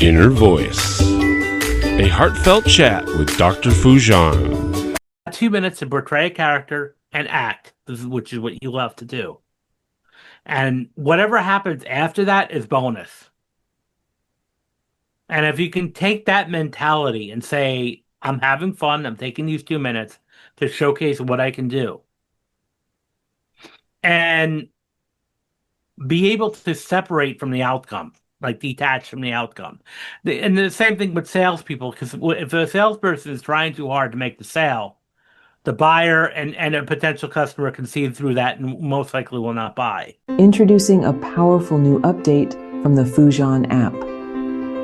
Inner Voice, a heartfelt chat with Dr. Foojan. 2 minutes to portray a character and act, which is what you love to do. And whatever happens after that is bonus. And if you can take that mentality and say, I'm having fun, I'm taking these 2 minutes to showcase what I can do. And be able to separate from the outcome, like detach from the outcome. And the same thing with salespeople, because if a salesperson is trying too hard to make the sale, the buyer and a potential customer can see through that and most likely will not buy. Introducing a powerful new update from the Foojan app.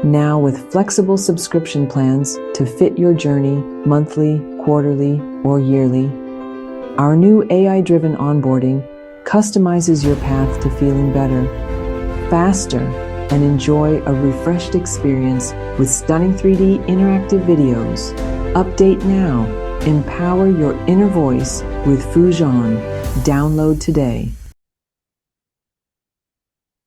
Now with flexible subscription plans to fit your journey monthly, quarterly, or yearly. Our new AI-driven onboarding customizes your path to feeling better, faster, and enjoy a refreshed experience with stunning 3D interactive videos. Update now. Empower your inner voice with Foojan. Download today.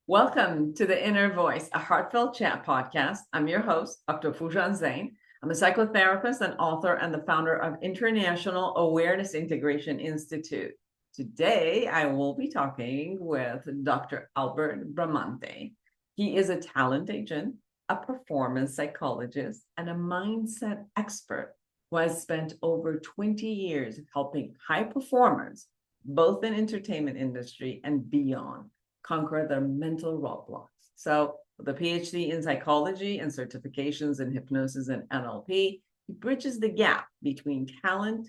Welcome to The Inner Voice, a heartfelt chat podcast. I'm your host, Dr. Foojan Zain. I'm a psychotherapist and author and the founder of International Awareness Integration Institute. Today, I will be talking with Dr. Albert Bramante. He is a talent agent, a performance psychologist, and a mindset expert who has spent over 20 years helping high performers, both in entertainment industry and beyond, conquer their mental roadblocks. So with a Ph.D. in psychology and certifications in hypnosis and NLP, he bridges the gap between talent,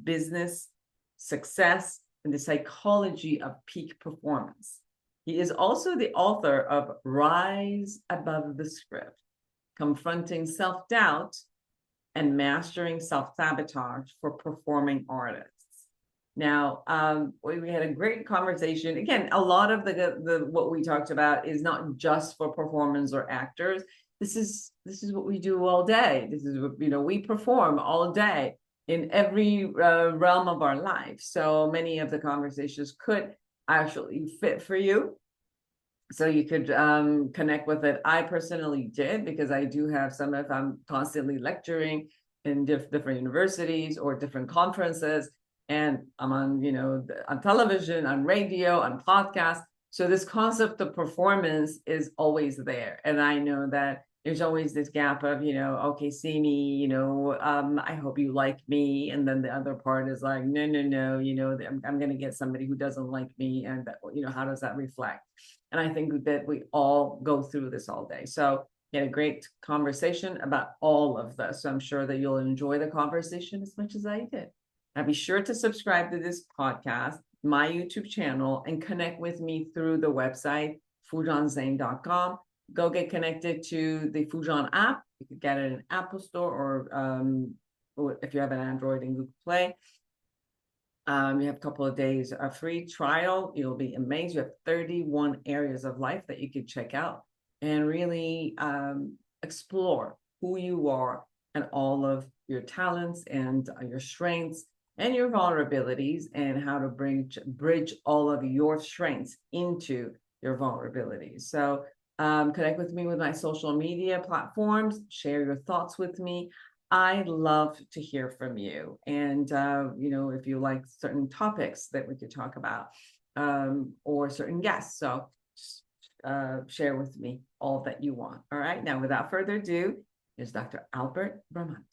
business, success, and the psychology of peak performance. He is also the author of Rise Above the Script, Confronting Self-Doubt and Mastering Self-Sabotage for Performing Artists. Now, we had a great conversation. Again, a lot of the what we talked about is not just for performers or actors. This is what we do all day. This is what, we perform all day in every realm of our life. So many of the conversations could actually fit for you. So you could connect with it. I personally did, because I do have if I'm constantly lecturing in different universities or different conferences, and I'm on, on television, on radio, on podcasts. So this concept of performance is always there. And I know that there's always this gap of, okay, see me, I hope you like me. And then the other part is like, no, I'm going to get somebody who doesn't like me. And, how does that reflect? And I think that we all go through this all day. So we had a great conversation about all of this. So I'm sure that you'll enjoy the conversation as much as I did. Now be sure to subscribe to this podcast, my YouTube channel, and connect with me through the website, foojanzain.com. Go get connected to the Foojan app. You can get it in Apple Store or if you have an Android in Google Play. You have a couple of days of free trial. You'll be amazed. You have 31 areas of life that you could check out and really explore who you are and all of your talents and your strengths and your vulnerabilities, and how to bridge all of your strengths into your vulnerabilities. So connect with me with my social media platforms, share your thoughts with me. I love to hear from you. And, if you like certain topics that we could talk about or certain guests. So share with me all that you want. All right. Now, without further ado, here's Dr. Albert Bramante.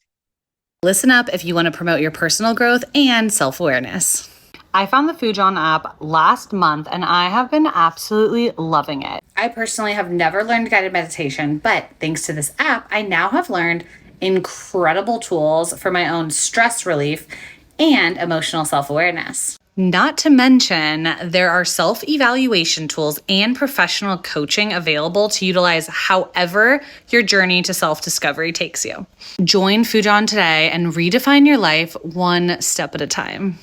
Listen up if you want to promote your personal growth and self-awareness. I found the Foojan app last month and I have been absolutely loving it. I personally have never learned guided meditation, but thanks to this app, I now have learned incredible tools for my own stress relief and emotional self-awareness. Not to mention, there are self-evaluation tools and professional coaching available to utilize however your journey to self-discovery takes you. Join Foojan today and redefine your life one step at a time.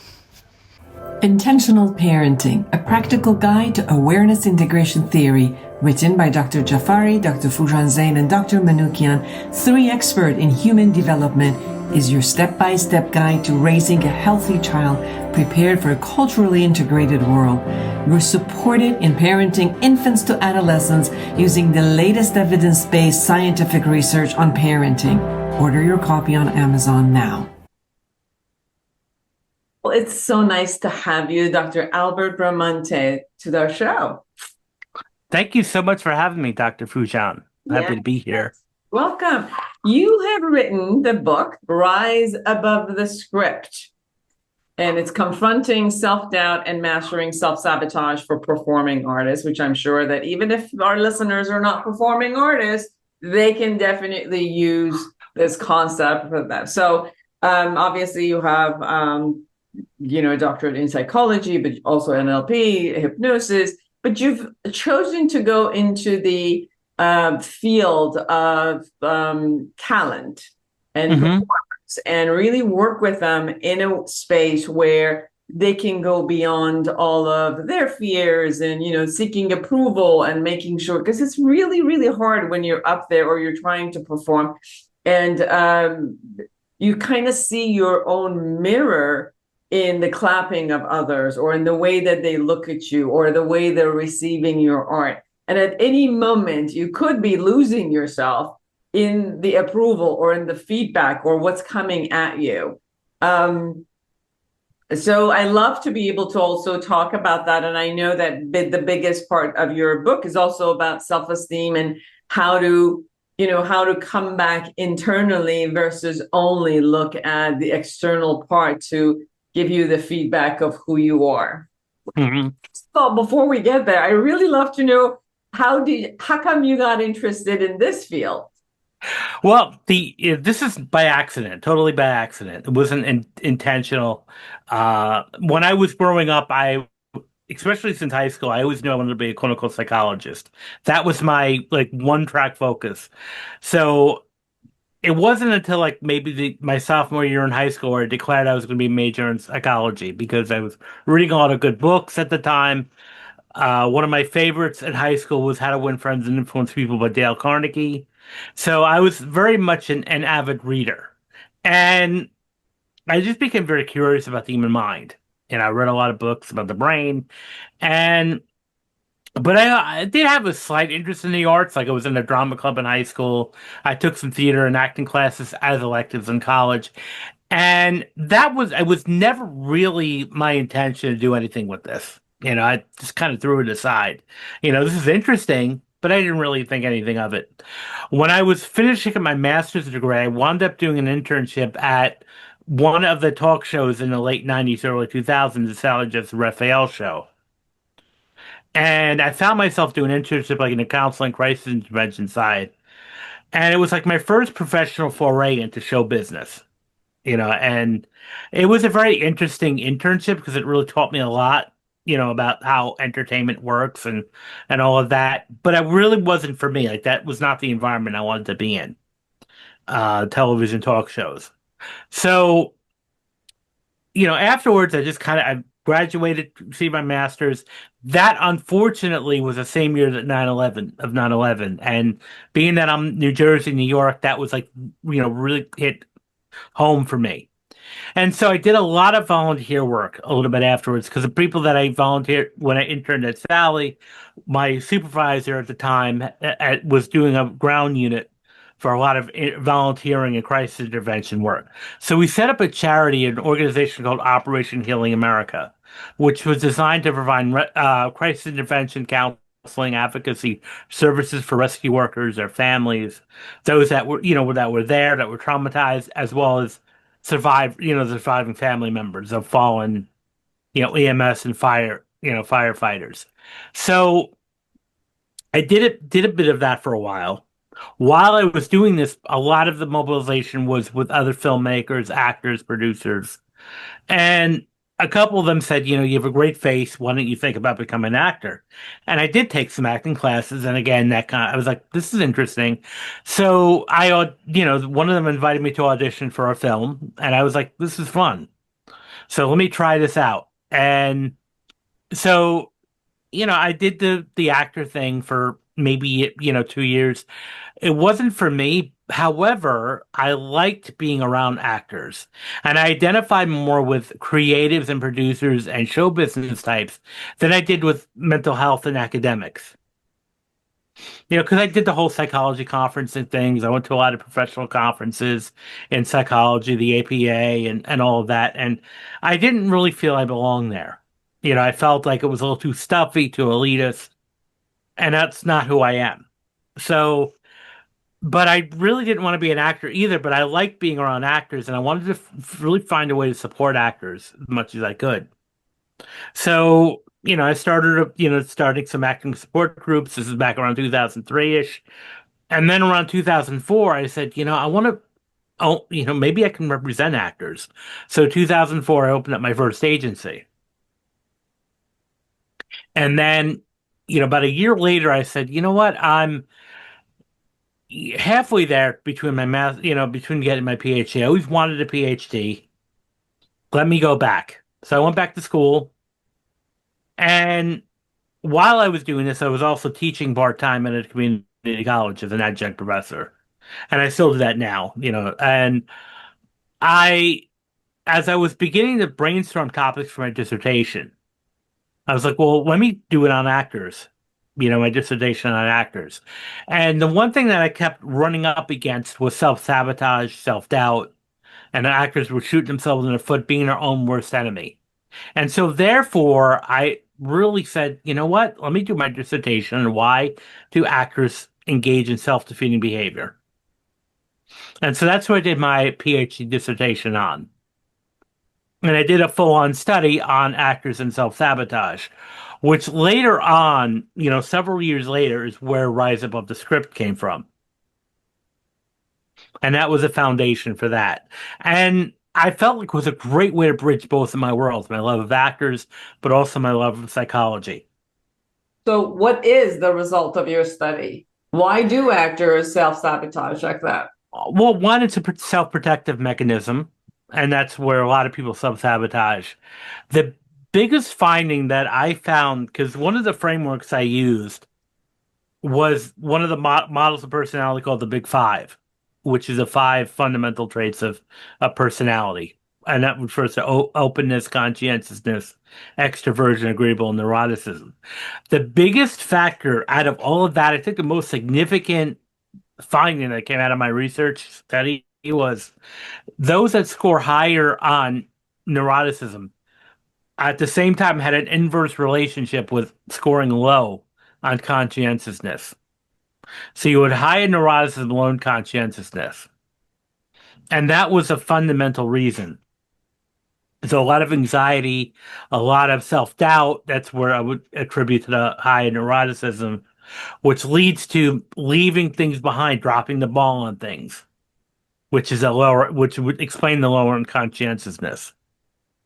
Intentional Parenting, a practical guide to awareness integration theory, written by Dr. Jafari, Dr. Foojan Zain, and Dr. Manoukian, 3 experts in human development, is your step-by-step guide to raising a healthy child prepared for a culturally integrated world. You're supported in parenting infants to adolescents using the latest evidence-based scientific research on parenting. Order your copy on Amazon now. Well, it's so nice to have you, Dr. Albert Bramante, to our show. Thank you so much for having me, Dr. Foojan. Happy to be here. Welcome. You have written the book, Rise Above the Script, and it's confronting self-doubt and mastering self-sabotage for performing artists, which I'm sure that even if our listeners are not performing artists, they can definitely use this concept for them. So obviously you have a doctorate in psychology, but also NLP, hypnosis, but you've chosen to go into the field of talent and performance and really work with them in a space where they can go beyond all of their fears and, seeking approval and making sure, because it's really, really hard when you're up there or you're trying to perform and you kind of see your own mirror in the clapping of others or in the way that they look at you or the way they're receiving your art. And at any moment, you could be losing yourself in the approval or in the feedback or what's coming at you. So I love to be able to also talk about that. And I know that the biggest part of your book is also about self-esteem and how to come back internally versus only look at the external part to give you the feedback of who you are. So before we get there, I really love to know, how come you got interested in this field? Well, this is by accident, totally by accident. It wasn't intentional. When I was growing up, especially since high school, I always knew I wanted to be a clinical psychologist. That was my one track focus. So it wasn't until maybe my sophomore year in high school where I declared I was going to be a major in psychology because I was reading a lot of good books at the time. One of my favorites in high school was How to Win Friends and Influence People by Dale Carnegie. So I was very much an avid reader. And I just became very curious about the human mind. And I read a lot of books about the brain. But I did have a slight interest in the arts. I was in a drama club in high school. I took some theater and acting classes as electives in college. And it was never really my intention to do anything with this. I just kind of threw it aside. This is interesting, but I didn't really think anything of it. When I was finishing my master's degree, I wound up doing an internship at one of the talk shows in the late 90s, early 2000s, the Salad Raphael show. And I found myself doing an internship in the counseling crisis intervention side. And it was my first professional foray into show business. And it was a very interesting internship because it really taught me a lot, about how entertainment works and all of that. But it really wasn't for me. That was not the environment I wanted to be in, television talk shows. So, afterwards, I graduated, received my master's. That, unfortunately, was the same year that 9/11. And being that I'm New Jersey, New York, that was really hit home for me. And so I did a lot of volunteer work a little bit afterwards because the people that I volunteered when I interned at Sally, my supervisor at the time was doing a ground unit for a lot of volunteering and crisis intervention work. So we set up a charity, an organization called Operation Healing America, which was designed to provide crisis intervention, counseling, advocacy services for rescue workers, their families, those that were there, that were traumatized, as well as the surviving family members of fallen, EMS and firefighters. So I did a bit of that for a while. While I was doing this, a lot of the mobilization was with other filmmakers, actors, producers, and a couple of them said, you have a great face. Why don't you think about becoming an actor? And I did take some acting classes. And again, I was like, this is interesting. So one of them invited me to audition for a film. And I was like, this is fun. So let me try this out. And so, I did the actor thing for maybe, 2 years. It wasn't for me. However, I liked being around actors, and I identified more with creatives and producers and show business types than I did with mental health and academics. Because I did the whole psychology conference and things. I went to a lot of professional conferences in psychology, the APA, and all of that. And I didn't really feel I belonged there. I felt like it was a little too stuffy, too elitist, and that's not who I am. So, but I really didn't want to be an actor either, but I liked being around actors, and I wanted to really find a way to support actors as much as I could. So, I started, starting some acting support groups. This is back around 2003-ish. And then around 2004, I said, I want to, maybe I can represent actors. So 2004, I opened up my first agency. And then, about a year later, I said, you know what? I'm halfway there between my math, between getting my PhD. I always wanted a PhD. Let me go back. So I went back to school. And while I was doing this, I was also teaching part-time at a community college as an adjunct professor. And I still do that now, and I, as I was beginning to brainstorm topics for my dissertation, I was like, well, let me do it on actors, my dissertation on actors. And the one thing that I kept running up against was self-sabotage, self-doubt, and the actors would shoot themselves in the foot, being their own worst enemy. And so therefore, I really said, you know what? Let me do my dissertation on why do actors engage in self-defeating behavior. And so that's what I did my PhD dissertation on. And I did a full-on study on actors and self-sabotage, which later on, several years later, is where Rise Above the Script came from. And that was a foundation for that. And I felt like it was a great way to bridge both of my worlds, my love of actors, but also my love of psychology. So what is the result of your study? Why do actors self-sabotage like that? Well, one, it's a self-protective mechanism, and that's where a lot of people self-sabotage. The biggest finding that I found, because one of the frameworks I used was one of the models of personality called the Big Five, which is the 5 fundamental traits of personality. And that refers to openness, conscientiousness, extroversion, agreeable, and neuroticism. The biggest factor out of all of that, I think the most significant finding that came out of my research study was those that score higher on neuroticism at the same time had an inverse relationship with scoring low on conscientiousness. So you had high in neuroticism, low in conscientiousness. And that was a fundamental reason. So a lot of anxiety, a lot of self-doubt, that's where I would attribute to the high in neuroticism, which leads to leaving things behind, dropping the ball on things, which would explain the lower in conscientiousness.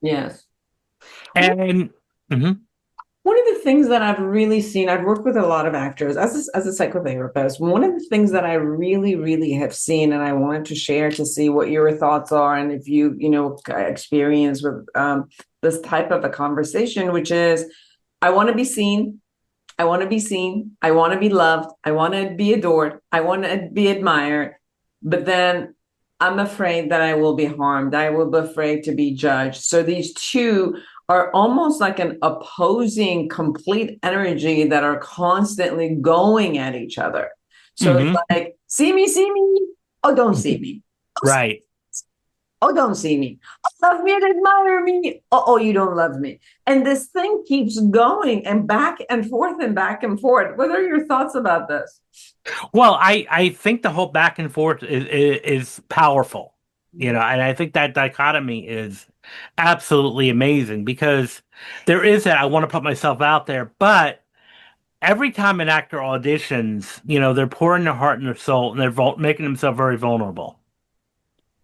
Yes. And mhm. One of the things that I've really seen, I've worked with a lot of actors as a psychotherapist. One of the things that I really, really have seen, and I wanted to share to see what your thoughts are, and if you, experience with this type of a conversation, which is, I want to be seen. I want to be seen. I want to be loved. I want to be adored. I want to be admired. But then I'm afraid that I will be harmed. I will be afraid to be judged. So these two are almost like an opposing complete energy that are constantly going at each other. So It's like, see me, oh, don't see me. Oh, Right. Oh, don't see me. Oh, love me and admire me. Oh, you don't love me. And this thing keeps going and back and forth and back and forth. What are your thoughts about this? Well, I think the whole back and forth is powerful, and I think that dichotomy is absolutely amazing because there is that I want to put myself out there, but every time an actor auditions, they're pouring their heart and their soul and they're making themselves very vulnerable.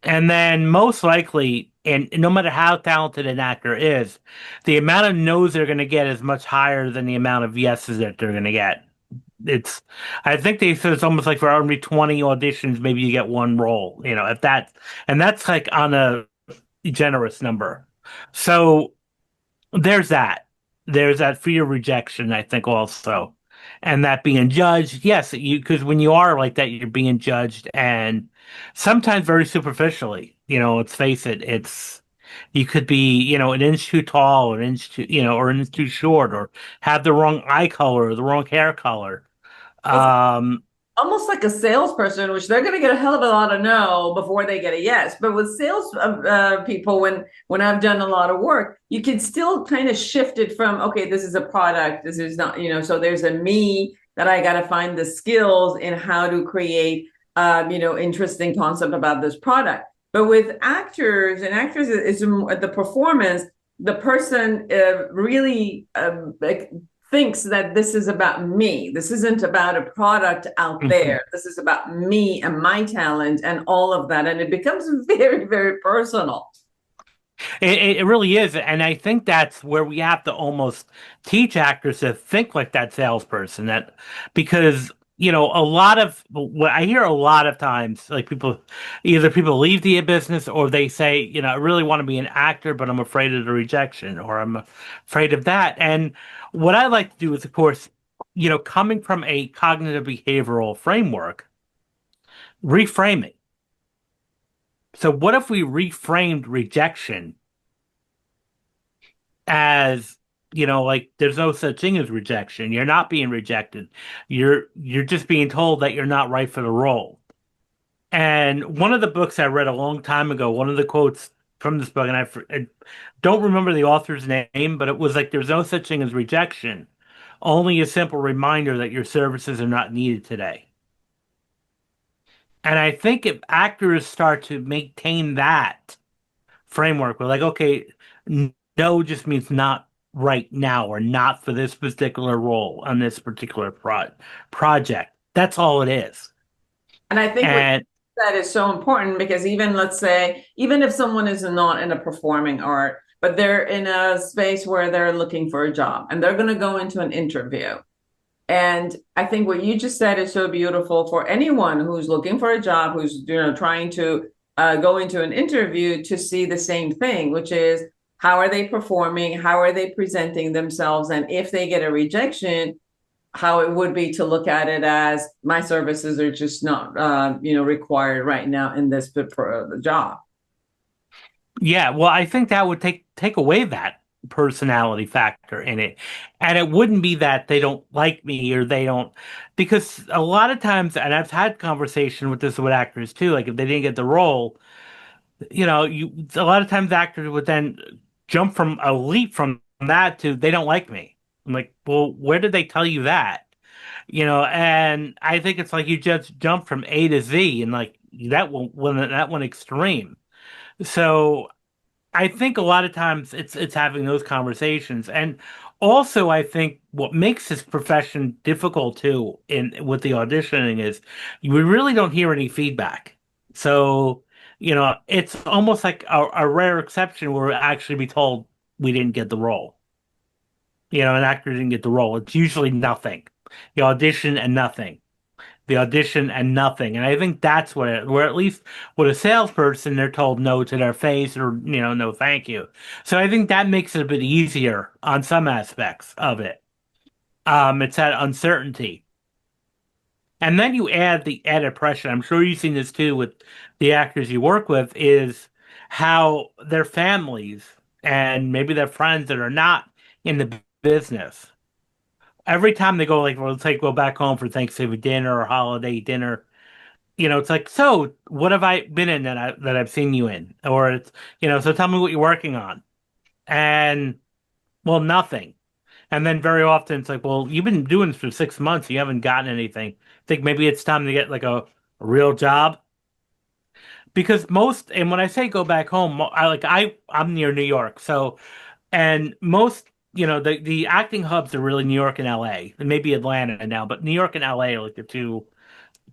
And then most likely, and no matter how talented an actor is, the amount of no's they're going to get is much higher than the amount of yeses that they're going to get. I think they said it's almost like for every 20 auditions, maybe you get one role, if that, and that's like on a generous number. So there's that fear of rejection, I think also. and that being judged, yes, because when you are like that, you're being judged, and sometimes very superficially. Let's face it, you could be, an inch too tall, or an inch too, or an inch too short, or have the wrong eye color, or the wrong hair color. It's Um, almost like a salesperson, which they're going to get a hell of a lot of no before they get a yes. But with sales people, when I've done a lot of work, you can still kind of shift it from, okay, this is a product, this is not, so there's a me that I got to find the skills in how to create, interesting concept about this product. But with actors and actors, it's the performance. The person really thinks that this is about me. This isn't about a product out there. This is about me and my talent and all of that. And it becomes very, very personal. It really is. And I think that's where we have to almost teach actors to think like that salesperson, because, a lot of what I hear a lot of times, like either people leave the business, or they say, I really want to be an actor, but I'm afraid of the rejection, or I'm afraid of that. And what I like to do is, of course, coming from a cognitive behavioral framework, reframing. So what if we reframed rejection as, like, there's no such thing as rejection. You're not being rejected. You're just being told that you're not right for the role. And one of the books I read a long time ago, one of the quotes from this book, and I don't remember the author's name, but it was like, there's no such thing as rejection, only a simple reminder that your services are not needed today. And I think if actors start to maintain that framework, we're like, okay, no just means not right now, or not for this particular role on this particular project. That's all it is. And I think that is so important, because even, let's say, even if someone is not in a performing art, but they're in a space where they're looking for a job and they're going to go into an interview. And I think what you just said is so beautiful for anyone who's looking for a job, who's, trying to go into an interview, to see the same thing, which is, how are they performing? How are they presenting themselves? And if they get a rejection, how it would be to look at it as, my services are just not, required right now in this job. Yeah, well, I think that would take away that personality factor in it. And it wouldn't be that they don't like me, or they don't, because a lot of times, and I've had conversation with this with actors too, like if they didn't get the role, a lot of times actors would then leap from that to, they don't like me. I'm like, well, where did they tell you that? And I think it's like, you just jump from A to Z, and like that one extreme. So I think a lot of times it's having those conversations. And also, I think what makes this profession difficult too, with the auditioning, is we really don't hear any feedback. So, it's almost like a rare exception where we actually be told we didn't get the role. An actor didn't get the role. It's usually nothing. The audition and nothing. The audition and nothing. And I think that's where at least with a salesperson, they're told no to their face, or, no, thank you. So I think that makes it a bit easier on some aspects of it. It's that uncertainty. And then you add the added pressure. I'm sure you've seen this too with the actors you work with, is how their families and maybe their friends that are not in the business, every time they go, like, well, let's say go back home for Thanksgiving dinner or holiday dinner, it's like, so what have I been in that I've seen you in? Or it's, so tell me what you're working on. And, well, nothing. And then very often it's like, well, you've been doing this for 6 months. You haven't gotten anything. I think maybe it's time to get like a real job. Because and when I say go back home, I'm near New York. So, and most, the acting hubs are really New York and LA, and maybe Atlanta now, but New York and LA are like the two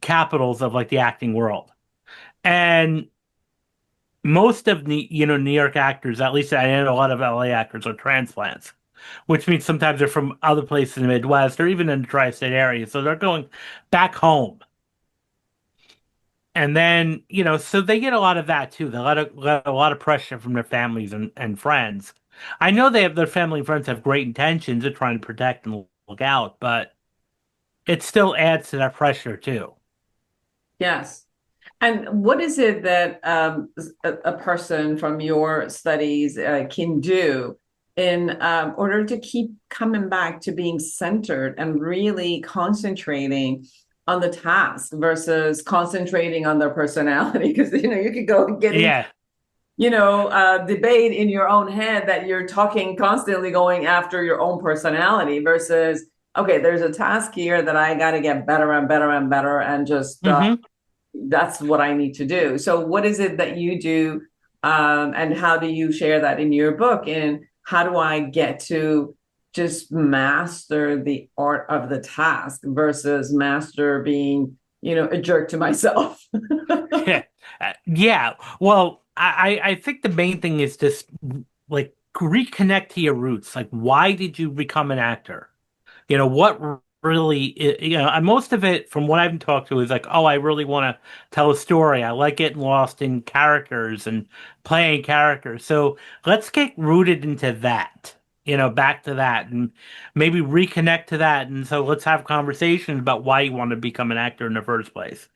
capitals of like the acting world. And most of New York actors, at least I know a lot of LA actors, are transplants, which means sometimes they're from other places in the Midwest or even in the tri-state area. So they're going back home. And then, so they get a lot of that too. They get a lot of pressure from their families and friends. I know their family and friends have great intentions of trying to protect and look out, but it still adds to that pressure too. Yes. And what is it that a person from your studies can do in order to keep coming back to being centered and really concentrating on the task versus concentrating on their personality? Because you could go and get into debate in your own head that you're talking constantly going after your own personality versus, okay, there's a task here that I got to get better and better and better and just that's what I need to do. So what is it that you do, and how do you share that in your book? And how do I get to just master the art of the task versus master being, a jerk to myself? Yeah. Well, I think the main thing is just like reconnect to your roots. Like, why did you become an actor? What really, and most of it from what I've talked to is like, oh, I really want to tell a story. I like getting lost in characters and playing characters. So let's get rooted into that, back to that and maybe reconnect to that. And so let's have conversations about why you want to become an actor in the first place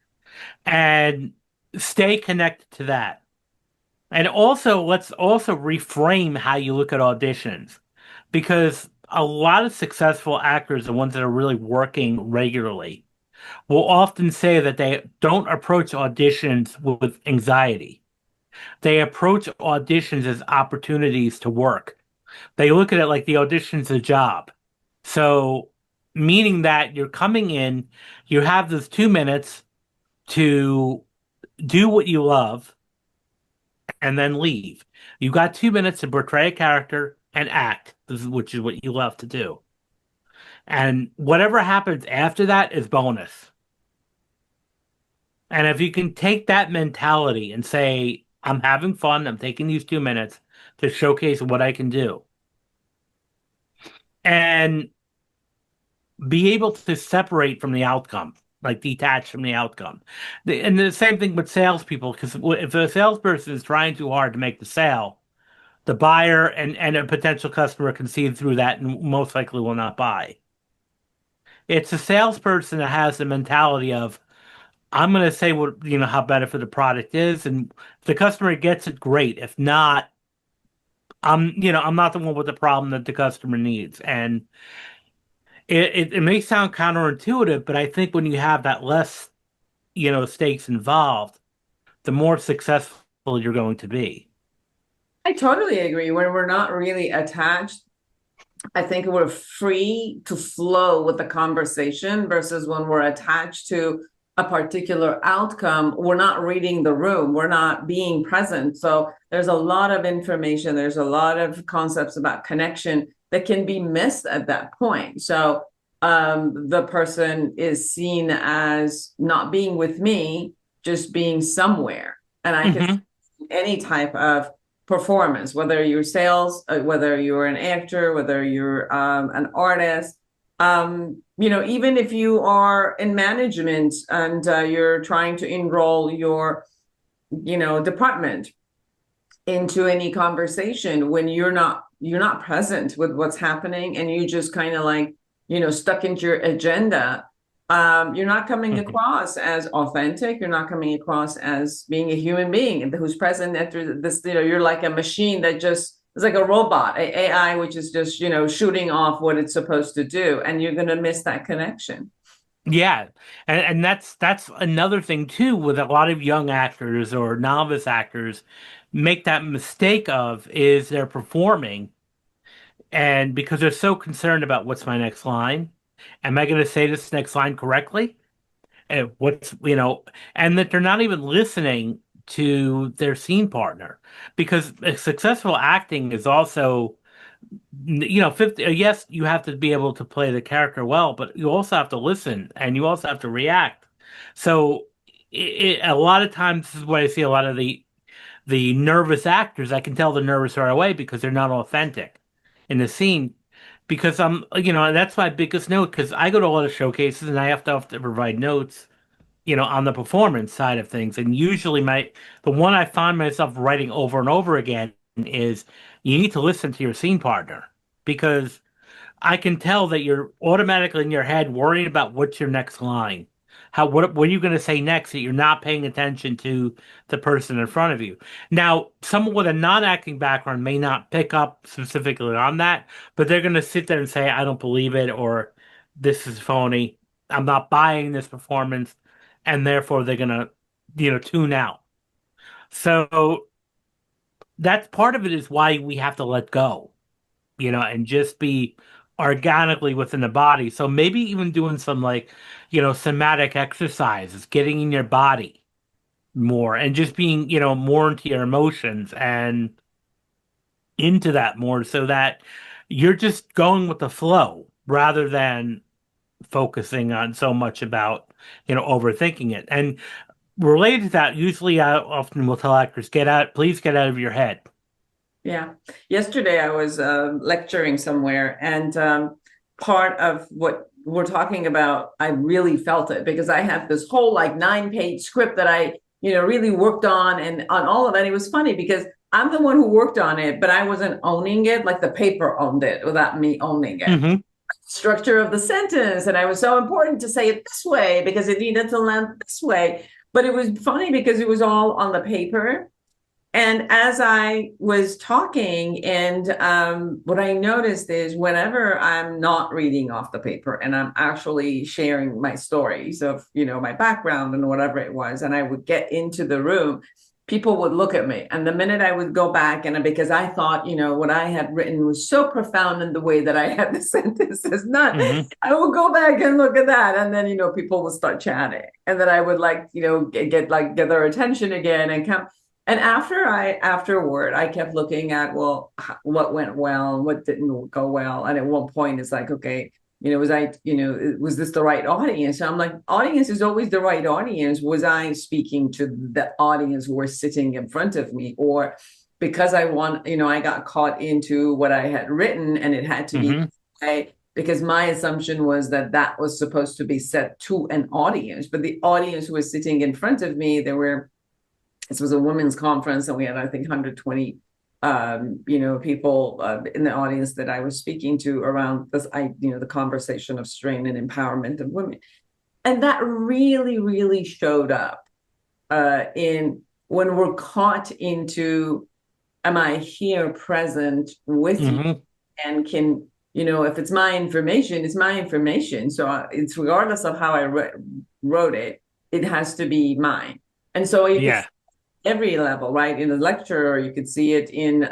and stay connected to that. And also, let's also reframe how you look at auditions because a lot of successful actors, the ones that are really working regularly, will often say that they don't approach auditions with anxiety. They approach auditions as opportunities to work. They look at it like the audition's a job. So, meaning that you're coming in, you have those 2 minutes to do what you love and then leave. You got 2 minutes to portray a character and act, which is what you love to do. And whatever happens after that is bonus. And if you can take that mentality and say, I'm having fun, I'm taking these 2 minutes to showcase what I can do. And be able to separate from the outcome, like detach from the outcome. And the same thing with salespeople, because if a salesperson is trying too hard to make the sale, the buyer and a potential customer can see through that and most likely will not buy. It's a salesperson that has the mentality of, I'm going to say how benefit the product is, and if the customer gets it, great. If not, I'm not the one with the problem that the customer needs. And it may sound counterintuitive, but I think when you have that less, stakes involved, the more successful you're going to be. I totally agree. When we're not really attached, I think we're free to flow with the conversation versus when we're attached to a particular outcome, we're not reading the room, we're not being present. So there's a lot of information, there's a lot of concepts about connection that can be missed at that point. So the person is seen as not being with me, just being somewhere. And I can any type of performance, whether you're sales, whether you're an actor, whether you're an artist, even if you are in management and you're trying to enroll your, department into any conversation, when you're not present with what's happening and you just kind of like, stuck into your agenda, you're not coming across as authentic. You're not coming across as being a human being who's present after this. You're like a machine that just is like a robot, a AI, which is just, shooting off what it's supposed to do. And you're going to miss that connection. Yeah. And that's another thing too, with a lot of young actors or novice actors make that mistake of is they're performing. And because they're so concerned about what's my next line, am I going to say this next line correctly? And and that they're not even listening to their scene partner because successful acting is also, 50, yes, you have to be able to play the character well, but you also have to listen and you also have to react. So a lot of times this is what I see a lot of the nervous actors. I can tell they're nervous right away because they're not authentic in the scene. Because that's my biggest note. Because I go to a lot of showcases and I have to provide notes, on the performance side of things. And usually the one I find myself writing over and over again is you need to listen to your scene partner because I can tell that you're automatically in your head worrying about what's your next line. What are you going to say next that you're not paying attention to the person in front of you? Now, someone with a non-acting background may not pick up specifically on that, but they're going to sit there and say, I don't believe it, or this is phony. I'm not buying this performance, and therefore they're going to, tune out. So that's part of it is why we have to let go, and just be organically within the body. So maybe even doing some like, somatic exercises, getting in your body more and just being, more into your emotions and into that more so that you're just going with the flow rather than focusing on so much about, overthinking it. And related to that, usually I often will tell actors, please get out of your head. Yeah. Yesterday I was lecturing somewhere, and part of what we're talking about, I really felt it because I have this whole like 9-page script that I, really worked on and on all of it. It was funny because I'm the one who worked on it, but I wasn't owning it. Like the paper owned it without me owning it. Mm-hmm. Structure of the sentence. And I was so important to say it this way because it needed to land this way. But it was funny because it was all on the paper. And as I was talking, and what I noticed is whenever I'm not reading off the paper and I'm actually sharing my stories of, my background and whatever it was, and I would get into the room, people would look at me. And the minute I would go back, and because I thought, what I had written was so profound in the way that I had the sentences not, I would go back and look at that. And then, people would start chatting. And then I would get their attention again and come. And afterward, I kept looking at, well, what went well and what didn't go well. And at one point, it's like, okay, was this the right audience? And I'm like, audience is always the right audience. Was I speaking to the audience who were sitting in front of me? Or because I got caught into what I had written and it had to be, because my assumption was that was supposed to be set to an audience. But the audience who was sitting in front of me, this was a women's conference, and we had, I think, 120, people in the audience that I was speaking to around this, the conversation of strain and empowerment of women. And that really, really showed up in when we're caught into, am I here present with you? And can, if it's my information, it's my information. So it's regardless of how I wrote it, it has to be mine. And so every level, right? In a lecture, or you could see it in,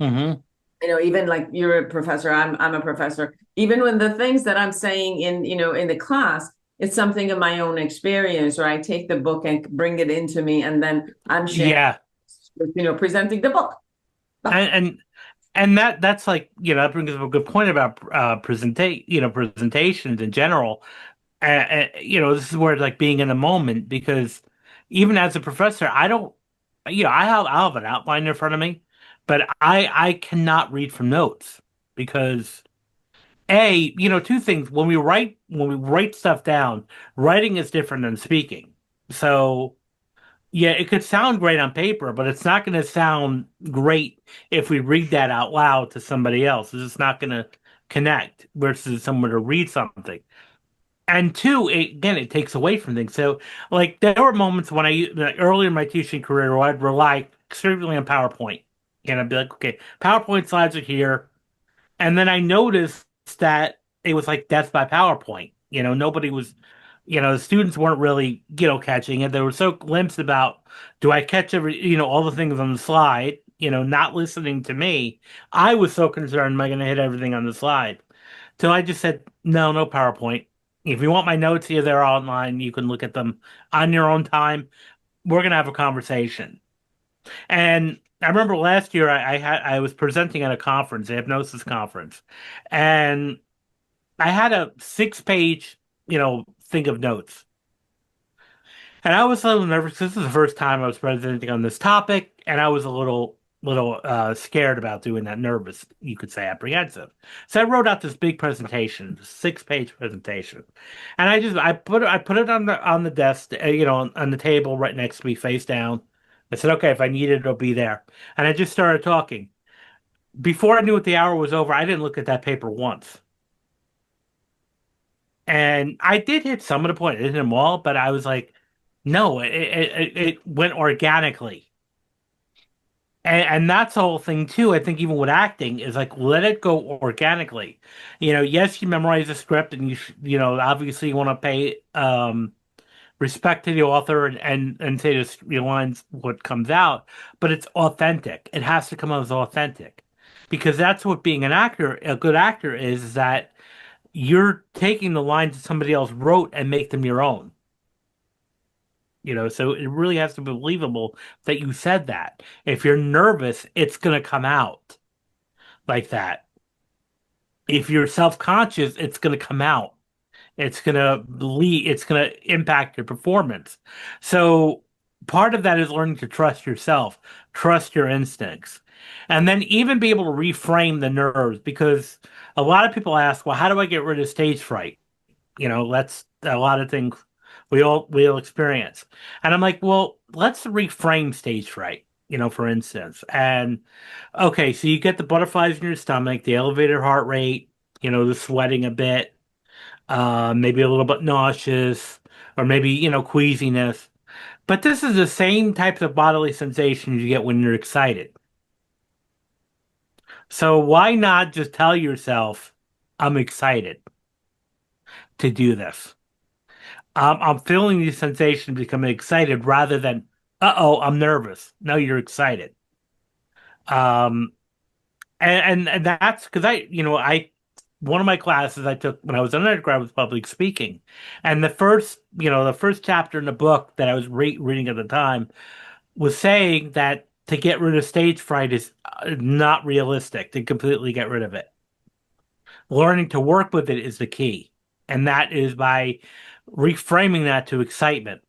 even like you're a professor, I'm a professor. Even when the things that I'm saying in the class, it's something of my own experience, or I take the book and bring it into me, and then I'm sharing, presenting the book. And that's like, that brings up a good point about presentations in general. This is where like being in the moment, because even as a professor, I don't, I'll have an outline in front of me, but I cannot read from notes because two things. When we write stuff down, writing is different than speaking. So yeah, it could sound great on paper, but it's not going to sound great if we read that out loud to somebody else. It's just not going to connect versus someone to read something. And two, it takes away from things. So, like, there were moments when earlier in my teaching career, where I'd rely extremely on PowerPoint. And I'd be like, okay, PowerPoint slides are here. And then I noticed that it was like death by PowerPoint. Nobody was, the students weren't really, catching it. They were so glimpsed about, do I catch all the things on the slide, not listening to me. I was so concerned, am I going to hit everything on the slide? So I just said, no PowerPoint. If you want my notes here, they're online. You can look at them on your own time. We're going to have a conversation. And I remember last year I was presenting at a conference, a hypnosis conference, and I had a 6-page, thing of notes. And I was a little nervous. This is the first time I was presenting on this topic, and I was a little scared about doing that, nervous, you could say, apprehensive. So I wrote out this big presentation, 6-page presentation, and I put it on the desk, on the table right next to me, face down. I said, okay, if I need it, it'll be there. And I just started talking. Before I knew what the hour was over, I didn't look at that paper once. And I did hit some of the point. I didn't hit them all, but I was like, no, it went organically. And that's the whole thing too. I think even with acting is like let it go organically. Yes, you memorize the script and obviously you want to pay respect to the author and say this lines what comes out, but it's authentic. It has to come out as authentic. Because that's what being a good actor is that you're taking the lines that somebody else wrote and make them your own. So it really has to be believable that you said that. If you're nervous, it's going to come out like that. If you're self-conscious, it's going to come out. It's going to impact your performance. So part of that is learning to trust yourself, trust your instincts, and then even be able to reframe the nerves because a lot of people ask, well, how do I get rid of stage fright? That's a lot of things we all experience. And I'm like, well, let's reframe stage fright, for instance. And okay, so you get the butterflies in your stomach, the elevated heart rate, the sweating a bit, maybe a little bit nauseous, or maybe, queasiness. But this is the same types of bodily sensations you get when you're excited. So why not just tell yourself, I'm excited to do this? I'm feeling these sensations becoming excited rather than, uh-oh, I'm nervous. No, you're excited. Um, and that's because one of my classes I took when I was an undergrad was public speaking. And the first chapter in the book that I was reading at the time was saying that to get rid of stage fright is not realistic, to completely get rid of it. Learning to work with it is the key. And that is by reframing that to excitement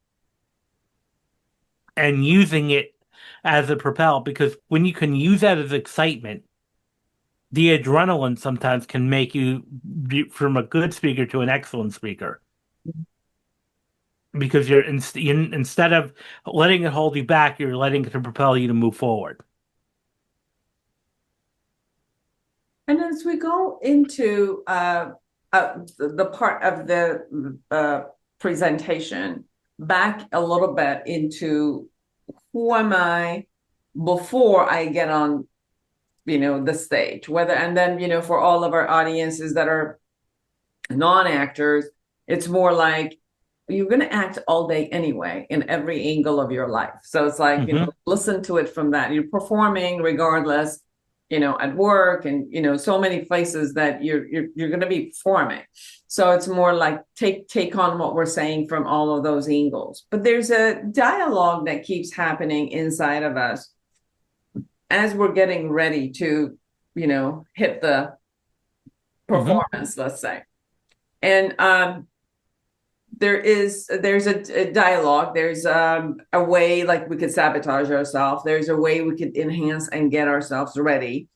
and using it as a propel. Because when you can use that as excitement, the adrenaline sometimes can make you from a good speaker to an excellent speaker. Because instead of letting it hold you back, you're letting it propel you to move forward. And as we go into the part of the presentation, back a little bit into who am I before I get on, the stage, and then, for all of our audiences that are non-actors, it's more like you're going to act all day anyway in every angle of your life. So it's like, listen to it from that. You're performing regardless, at work and, so many places that you're going to be performing. So it's more like take on what we're saying from all of those angles. But there's a dialogue that keeps happening inside of us as we're getting ready to, hit the performance, let's say. And there's a dialogue. There's a way like we could sabotage ourselves. There's a way we could enhance and get ourselves ready.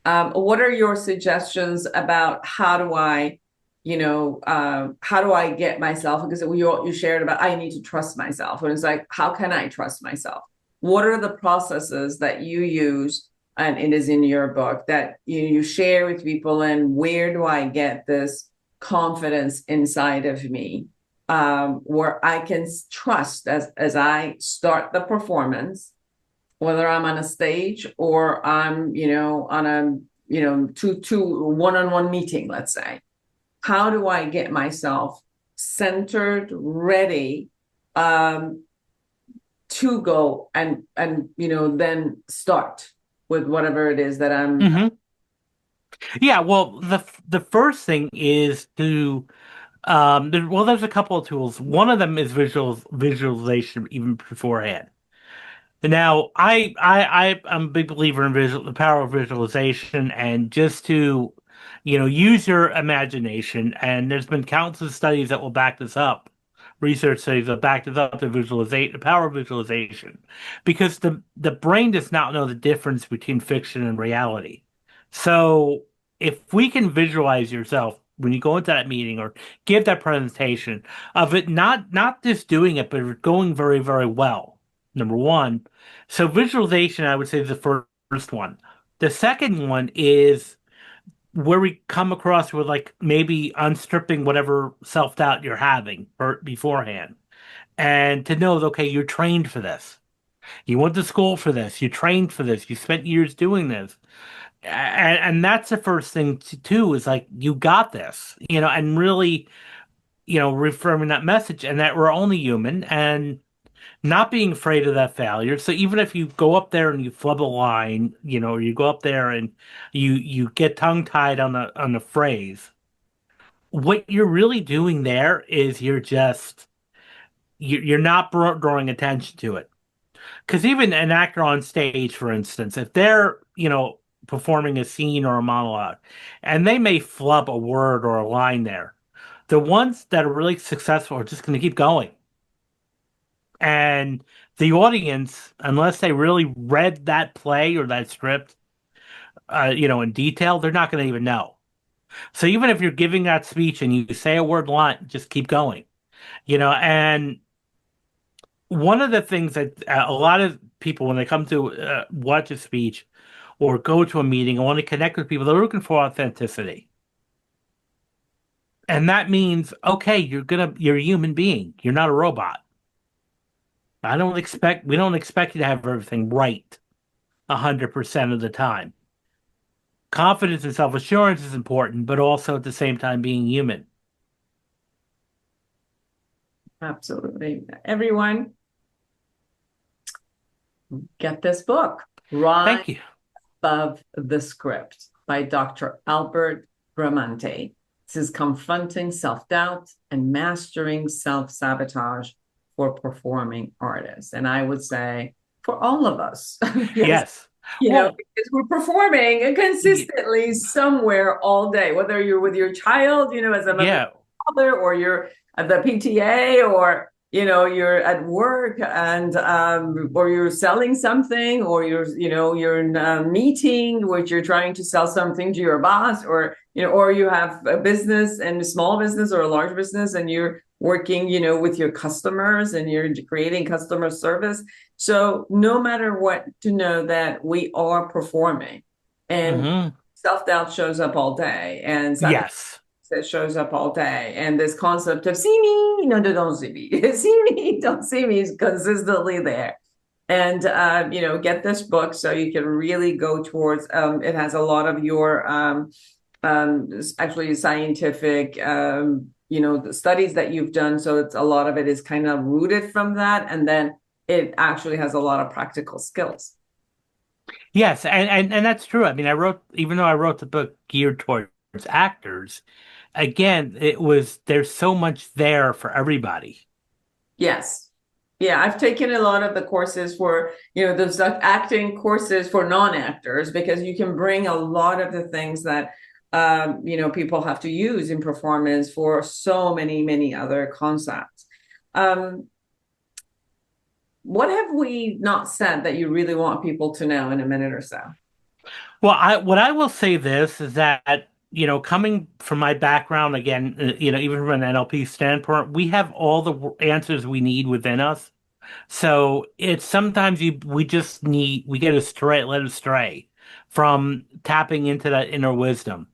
What are your suggestions about how do I get myself? Because you shared about I need to trust myself. And it's like, how can I trust myself? What are the processes that you use? And it is in your book that you share with people. And where do I get this confidence inside of me where I can trust as I start the performance, whether I'm on a stage or I'm, on a, two one-on-one meeting, let's say. How do I get myself centered, ready to go and then start with whatever it is that I'm. Yeah, well, the first thing is to there's a couple of tools. One of them is visualization even beforehand. Now, I'm a big believer in the power of visualization and just to, use your imagination. And there's been countless studies that will back this up, research studies that back this up, the power of visualization, because the brain does not know the difference between fiction and reality. So if we can visualize yourself when you go into that meeting or give that presentation of it, not just doing it, but going very, very well. Number one. So visualization, I would say, is the first one. The second one is where we come across with like maybe unstripping whatever self-doubt you're having beforehand. And to know that, okay, you're trained for this. You went to school for this. You trained for this. You spent years doing this. And that's the first thing too, is like, you got this, and really, reaffirming that message and that we're only human and not being afraid of that failure. So even if you go up there and you flub a line, or you go up there and you get tongue tied on the phrase, what you're really doing there is you're not drawing attention to it. Because even an actor on stage, for instance, if they're, performing a scene or a monologue, and they may flub a word or a line there, the ones that are really successful are just going to keep going. And the audience, unless they really read that play or that script, in detail, they're not going to even know. So even if you're giving that speech and you say a word line, just keep going. And one of the things that a lot of people, when they come to watch a speech or go to a meeting and want to connect with people, they're looking for authenticity. And that means, okay, you're a human being. You're not a robot. We don't expect you to have everything right 100% of the time. Confidence and self-assurance is important, but also at the same time being human. Absolutely. Everyone, get this book, Right Thank you. Above the Script by Dr. Albert Bramante. This is Confronting Self-Doubt and Mastering Self-Sabotage for Performing Artists. And I would say for all of us. Yes. Because we're performing consistently somewhere all day, whether you're with your child, as a mother, or you're at the PTA, or you're at work, and or you're selling something, or you're in a meeting which you're trying to sell something to your boss, or or you have a business, and a small business or a large business, and you're working with your customers and you're creating customer service. So no matter what, to know that we are performing, and self-doubt shows up all day, and yes, that shows up all day, and this concept of see me, no, don't see me, see me, don't see me is consistently there. And get this book so you can really go towards. It has a lot of your actually scientific the studies that you've done. So it's a lot of it is kind of rooted from that, and then it actually has a lot of practical skills. Yes, and that's true. I mean, even though I wrote the book geared towards actors, again, there's so much there for everybody. Yes. Yeah, I've taken a lot of the courses for, those acting courses for non-actors, because you can bring a lot of the things that people have to use in performance for so many, many other concepts. What have we not said that you really want people to know in a minute or so? Well, what I will say this is that, coming from my background, again, even from an NLP standpoint, we have all the answers we need within us. So it's sometimes we get led astray from tapping into that inner wisdom.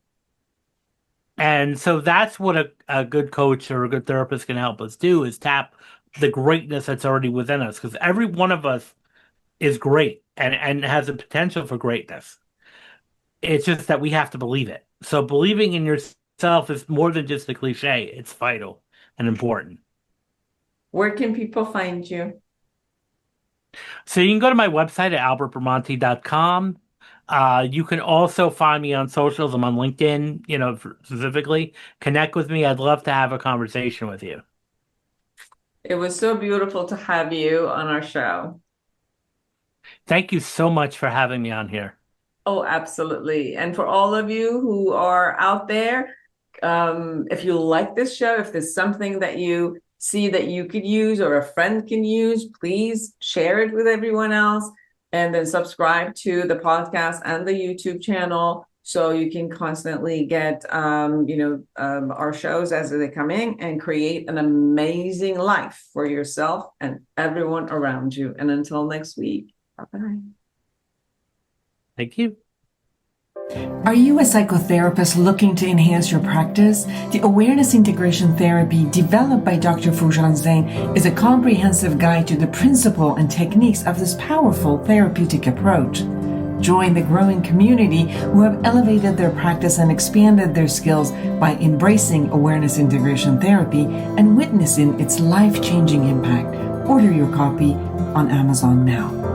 And so that's what a good coach or a good therapist can help us do, is tap the greatness that's already within us. Because every one of us is great and has the potential for greatness. It's just that we have to believe it. So believing in yourself is more than just a cliche. It's vital and important. Where can people find you? So you can go to my website at albertbramante.com. You can also find me on socials. I'm on LinkedIn, specifically. Connect with me. I'd love to have a conversation with you. It was so beautiful to have you on our show. Thank you so much for having me on here. Oh, absolutely. And for all of you who are out there, if you like this show, if there's something that you see that you could use or a friend can use, please share it with everyone else, and then subscribe to the podcast and the YouTube channel so you can constantly get our shows as they come in, and create an amazing life for yourself and everyone around you. And until next week, bye-bye. Thank you. Are you a psychotherapist looking to enhance your practice? The Awareness Integration Therapy developed by Dr. Foojan Zain is a comprehensive guide to the principle and techniques of this powerful therapeutic approach. Join the growing community who have elevated their practice and expanded their skills by embracing Awareness Integration Therapy and witnessing its life-changing impact. Order your copy on Amazon now.